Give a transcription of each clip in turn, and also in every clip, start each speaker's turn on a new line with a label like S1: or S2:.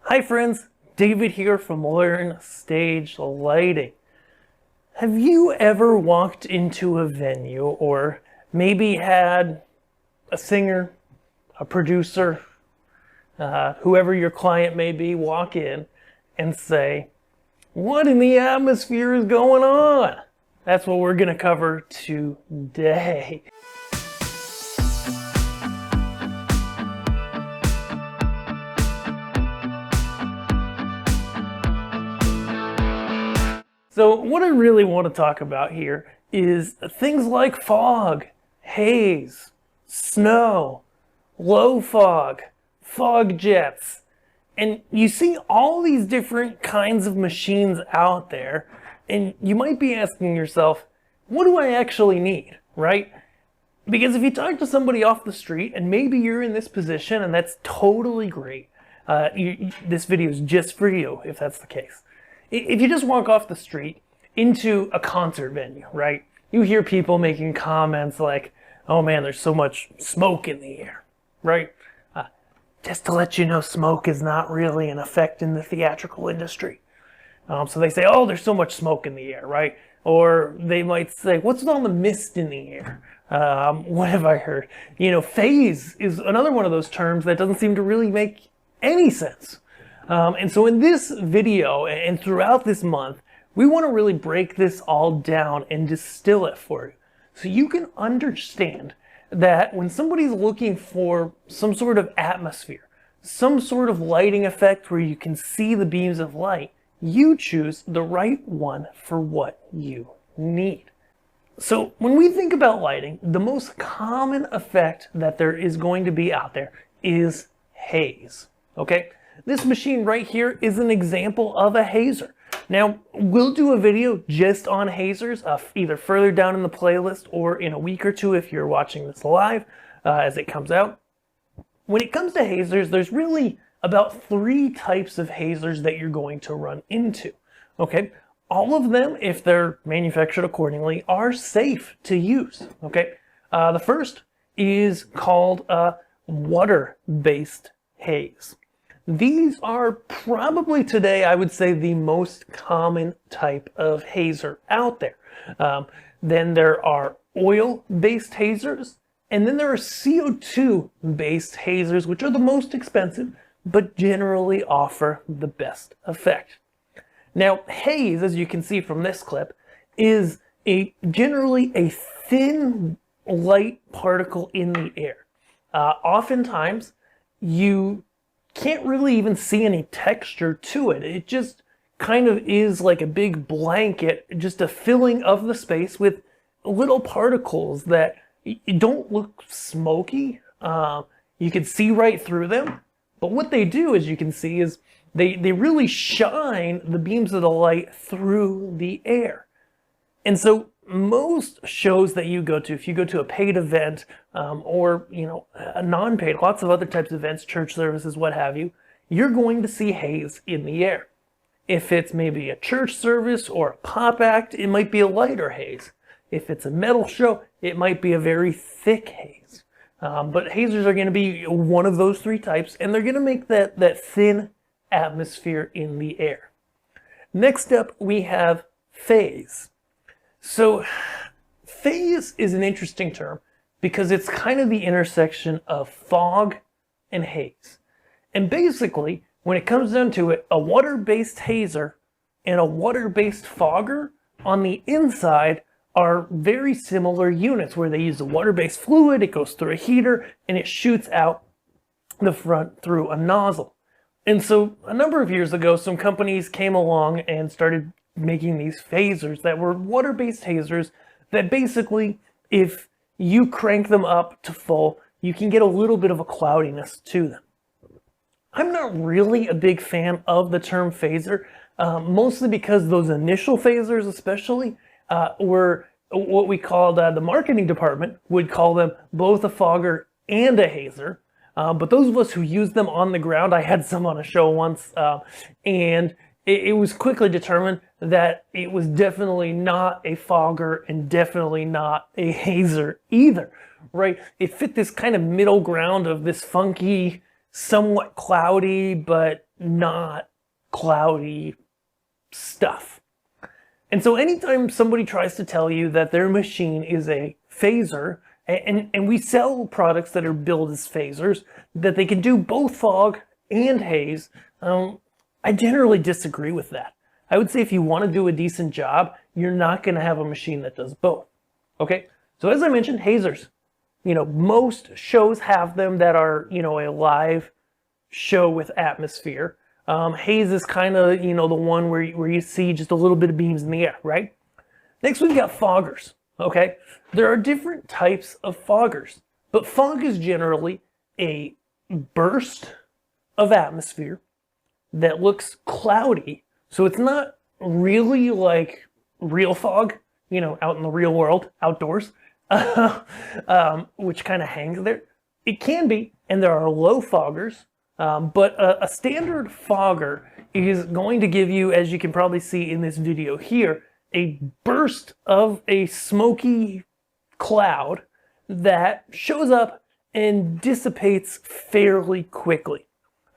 S1: Hi friends, David here from Learn Stage Lighting. Have you ever walked into a venue or maybe had a singer, a producer, whoever your client may be, walk in and say, "What in the atmosphere is going on?" That's what we're going to cover today. So what I really want to talk about here is things like fog, haze, snow, low fog, fog jets. And you see all these different kinds of machines out there, and you might be asking yourself, what do I actually need, right? Because if you talk to somebody off the street, and maybe you're in this position, and that's totally great, this video is just for you, if that's the case. If you just walk off the street into a concert venue, right? You hear people making comments like, "Oh man, there's so much smoke in the air," right? Just to let you know, smoke is not really an effect in the theatrical industry. So they say, "Oh, there's so much smoke in the air," right? Or they might say, "What's with all the mist in the air?" What have I heard? Faze is another one of those terms that doesn't seem to really make any sense. And so in this video and throughout this month, we want to really break this all down and distill it for you. So you can understand that when somebody's looking for some sort of atmosphere, some sort of lighting effect where you can see the beams of light, you choose the right one for what you need. So when we think about lighting, the most common effect that there is going to be out there is haze, okay? This machine right here is an example of a hazer. Now, we'll do a video just on hazers, either further down in the playlist or in a week or two if you're watching this live as it comes out. When it comes to hazers, there's really about 3 types of hazers that you're going to run into, okay? All of them, if they're manufactured accordingly, are safe to use, okay? The first is called a water-based haze. These are probably today, I would say, the most common type of hazer out there. Then there are oil-based hazers, and then there are CO2-based hazers, which are the most expensive, but generally offer the best effect. Now, haze, as you can see from this clip, is generally a thin light particle in the air. Oftentimes, you can't really even see any texture to it. It just kind of is like a big blanket, just a filling of the space with little particles that don't look smoky. You can see right through them, but what they do, as you can see, is they really shine the beams of the light through the air. And so most shows that you go to, if you go to a paid event or a non-paid, lots of other types of events, church services, what have you, you're going to see haze in the air. If it's maybe a church service or a pop act, it might be a lighter haze. If it's a metal show, it might be a very thick haze. But hazers are going to be one of those 3 types, and they're going to make that thin atmosphere in the air. Next up, we have Faze. So, Faze is an interesting term because it's kind of the intersection of fog and haze. And basically, when it comes down to it, a water-based hazer and a water-based fogger on the inside are very similar units where they use a water-based fluid, it goes through a heater, and it shoots out the front through a nozzle. And so a number of years ago, some companies came along and started making these phasers that were water-based hazers that basically, if you crank them up to full, you can get a little bit of a cloudiness to them. I'm not really a big fan of the term phaser, mostly because those initial phasers especially were what we called, the marketing department would call them both a fogger and a hazer. But those of us who used them on the ground, I had some on a show once, and it was quickly determined that it was definitely not a fogger and definitely not a hazer either, right? It fit this kind of middle ground of this funky, somewhat cloudy, but not cloudy stuff. And so anytime somebody tries to tell you that their machine is a phaser, and we sell products that are billed as phasers, that they can do both fog and haze, I generally disagree with that. I would say if you want to do a decent job, you're not going to have a machine that does both. Okay, so as I mentioned, hazers. Most shows have them that are, a live show with atmosphere. Haze is kind of, the one where you see just a little bit of beams in the air, right? Next, we've got foggers, okay? There are different types of foggers, but fog is generally a burst of atmosphere that looks cloudy. So it's not really like real fog, out in the real world, outdoors, which kind of hangs there. It can be, and there are low foggers, but a standard fogger is going to give you, as you can probably see in this video here, a burst of a smoky cloud that shows up and dissipates fairly quickly.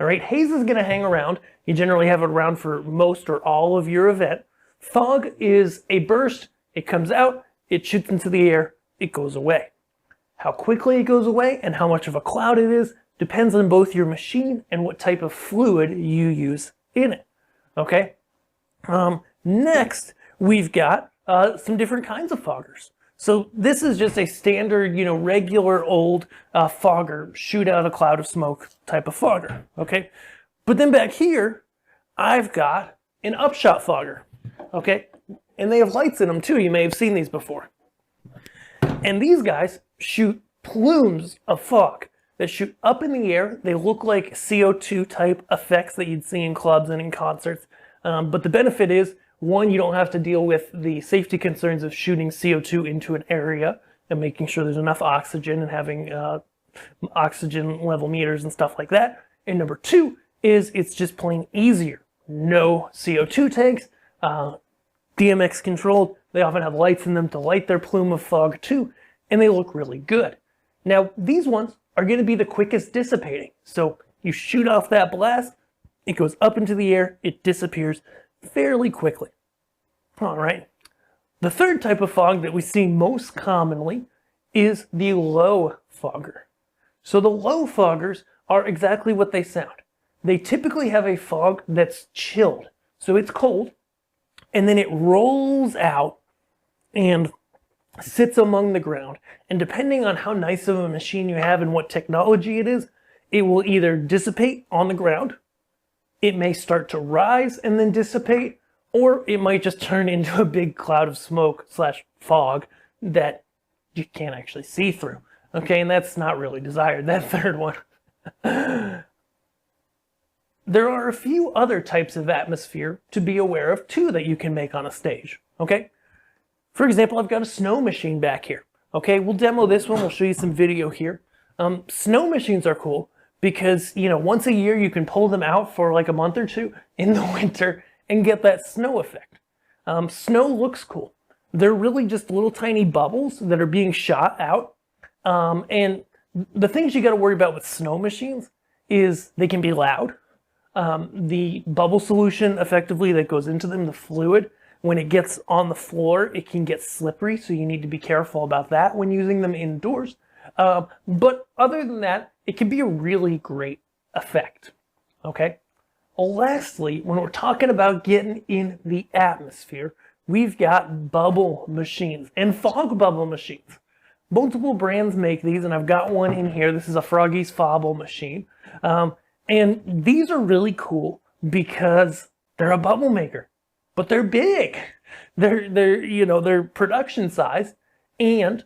S1: All right, haze is going to hang around. You generally have it around for most or all of your event. Fog is a burst. It comes out, it shoots into the air, it goes away. How quickly it goes away and how much of a cloud it is depends on both your machine and what type of fluid you use in it. Okay? Next, we've got some different kinds of foggers. So this is just a standard, regular old fogger, shoot out a cloud of smoke type of fogger. Okay? But then back here, I've got an upshot fogger. Okay? And they have lights in them too. You may have seen these before. And these guys shoot plumes of fog that shoot up in the air. They look like CO2 type effects that you'd see in clubs and in concerts. But the benefit is, one, you don't have to deal with the safety concerns of shooting CO2 into an area and making sure there's enough oxygen and having oxygen level meters and stuff like that. And number two is it's just plain easier. No CO2 tanks, DMX controlled. They often have lights in them to light their plume of fog too, and they look really good. Now, these ones are going to be the quickest dissipating. So you shoot off that blast, it goes up into the air, it disappears fairly quickly. All right. The third type of fog that we see most commonly is the low fogger. So the low foggers are exactly what they sound. They typically have a fog that's chilled. So it's cold, and then it rolls out and sits among the ground. And depending on how nice of a machine you have and what technology it is, it will either dissipate on the ground, it may start to rise and then dissipate, or it might just turn into a big cloud of smoke / fog that you can't actually see through. Okay, and that's not really desired, that third one. There are a few other types of atmosphere to be aware of too that you can make on a stage, okay? For example, I've got a snow machine back here. Okay, we'll demo this one, we'll show you some video here. Snow machines are cool because, once a year you can pull them out for like a month or two in the winter and get that snow effect. Snow looks cool. They're really just little tiny bubbles that are being shot out. And the things you got to worry about with snow machines is they can be loud. The bubble solution effectively that goes into them, the fluid, when it gets on the floor, it can get slippery, so you need to be careful about that when using them indoors. But other than that, it can be a really great effect, okay? Lastly, when we're talking about getting in the atmosphere, we've got bubble machines and fog bubble machines. Multiple brands make these, and I've got one in here. This is a Froggy's Fobble machine. And these are really cool because they're a bubble maker, but they're big. They're production size, and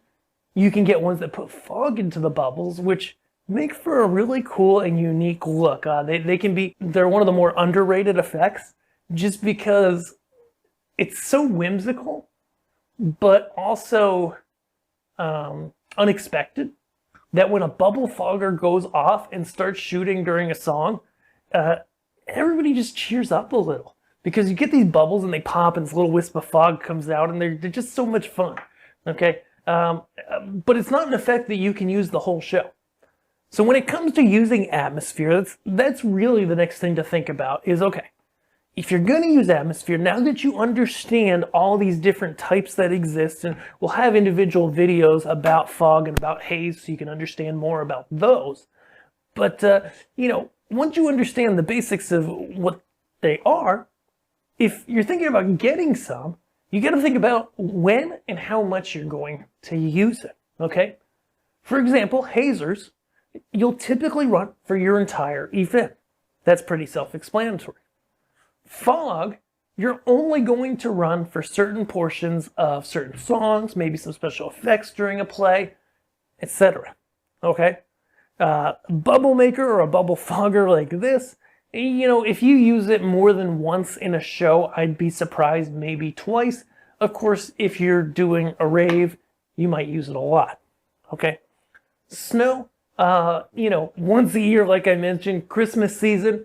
S1: you can get ones that put fog into the bubbles, which make for a really cool and unique look. They're one of the more underrated effects just because it's so whimsical, but also unexpected, that when a bubble fogger goes off and starts shooting during a song, everybody just cheers up a little because you get these bubbles and they pop and this little wisp of fog comes out and they're just so much fun, okay? But it's not an effect that you can use the whole show. So when it comes to using atmosphere, that's really the next thing to think about is, okay, if you're going to use atmosphere, now that you understand all these different types that exist, and we'll have individual videos about fog and about haze so you can understand more about those. But, once you understand the basics of what they are, if you're thinking about getting some, you got to think about when and how much you're going to use it, okay? For example, hazers, you'll typically run for your entire event. That's pretty self-explanatory. Fog, you're only going to run for certain portions of certain songs, maybe some special effects during a play, etc. Okay? Bubble maker or a bubble fogger like this, if you use it more than once in a show, I'd be surprised maybe twice. Of course, if you're doing a rave, you might use it a lot. Okay? Snow, once a year, like I mentioned, Christmas season,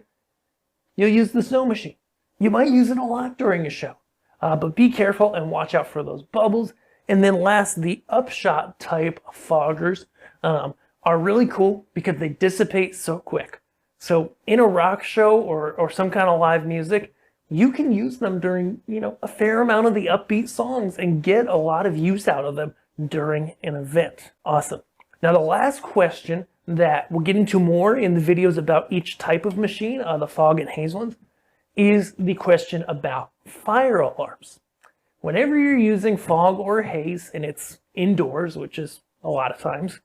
S1: you'll use the snow machine. You might use it a lot during a show, but be careful and watch out for those bubbles. And then last, the upshot type foggers are really cool because they dissipate so quick. So in a rock show or some kind of live music, you can use them during, a fair amount of the upbeat songs and get a lot of use out of them during an event. Awesome. Now the last question that we'll get into more in the videos about each type of machine, the fog and haze ones, is the question about fire alarms. Whenever you're using fog or haze and it's indoors, which is a lot of times,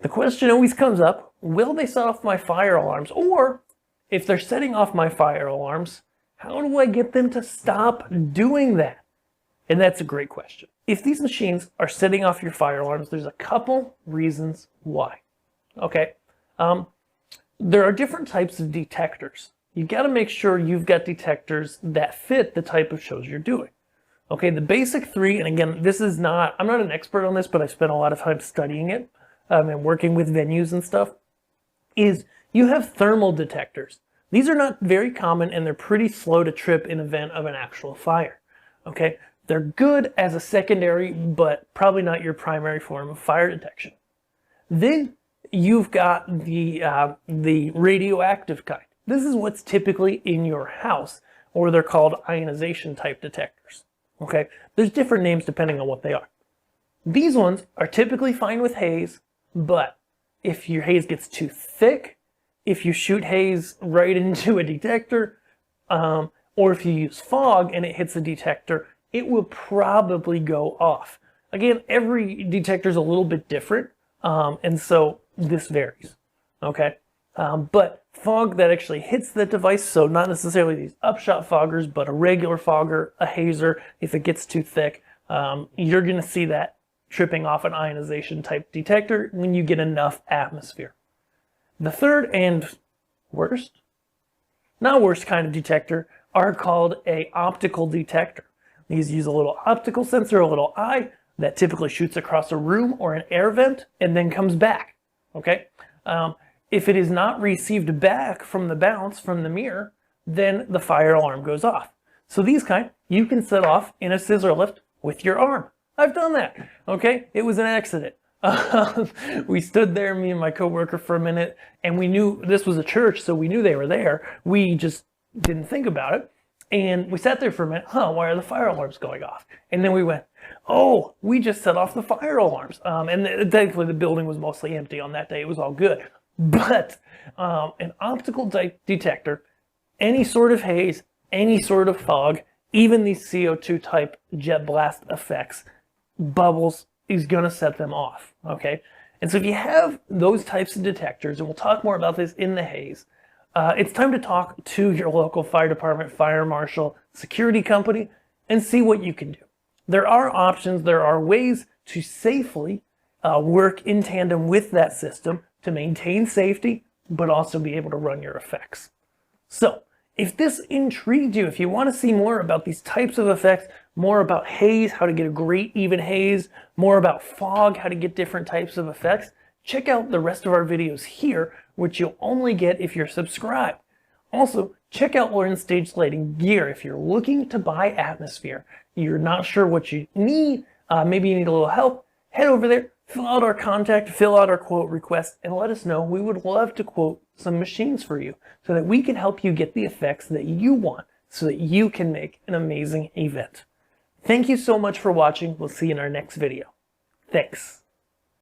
S1: the question always comes up, will they set off my fire alarms? Or if they're setting off my fire alarms, how do I get them to stop doing that? And that's a great question. If these machines are setting off your fire alarms, there's a couple reasons why. Okay, there are different types of detectors. You got to make sure you've got detectors that fit the type of shows you're doing. Okay, the basic three, and again, I'm not an expert on this, but I spent a lot of time studying it and working with venues and stuff, is you have thermal detectors. These are not very common and they're pretty slow to trip in event of an actual fire. Okay, they're good as a secondary, but probably not your primary form of fire detection. Then you've got the radioactive kind. This is what's typically in your house, or they're called ionization type detectors. Okay, there's different names depending on what they are. These ones are typically fine with haze, but if your haze gets too thick, if you shoot haze right into a detector, or if you use fog and it hits a detector, it will probably go off. Again, every detector is a little bit different, and so this varies. Okay, but fog that actually hits the device, so not necessarily these upshot foggers, but a regular fogger, a hazer, if it gets too thick, you're going to see that tripping off an ionization type detector when you get enough atmosphere. The third and not worst kind of detector are called a optical detector. These use a little optical sensor, a little eye, that typically shoots across a room or an air vent and then comes back. Okay? If it is not received back from the bounce from the mirror, then the fire alarm goes off. So these kind, you can set off in a scissor lift with your arm. I've done that. Okay? It was an accident. We stood there, me and my coworker, for a minute, and we knew this was a church, so we knew they were there. We just didn't think about it. And we sat there for a minute. Why are the fire alarms going off? And then we went, oh, we just set off the fire alarms. And thankfully the building was mostly empty on that day. It was all good. But an optical detector, any sort of haze, any sort of fog, even these CO2 type jet blast effects, bubbles, is going to set them off. Okay? And so if you have those types of detectors, and we'll talk more about this in the haze, it's time to talk to your local fire department, fire marshal, security company, and see what you can do. There are options, there are ways to safely work in tandem with that system to maintain safety, but also be able to run your effects. So, if this intrigued you, if you want to see more about these types of effects, more about haze, how to get a great even haze, more about fog, how to get different types of effects, check out the rest of our videos here, which you'll only get if you're subscribed. Also, check out Learn Stage Lighting gear. If you're looking to buy atmosphere, you're not sure what you need, maybe you need a little help, head over there, fill out our contact, fill out our quote request, and let us know. We would love to quote some machines for you so that we can help you get the effects that you want so that you can make an amazing event. Thank you so much for watching. We'll see you in our next video. Thanks.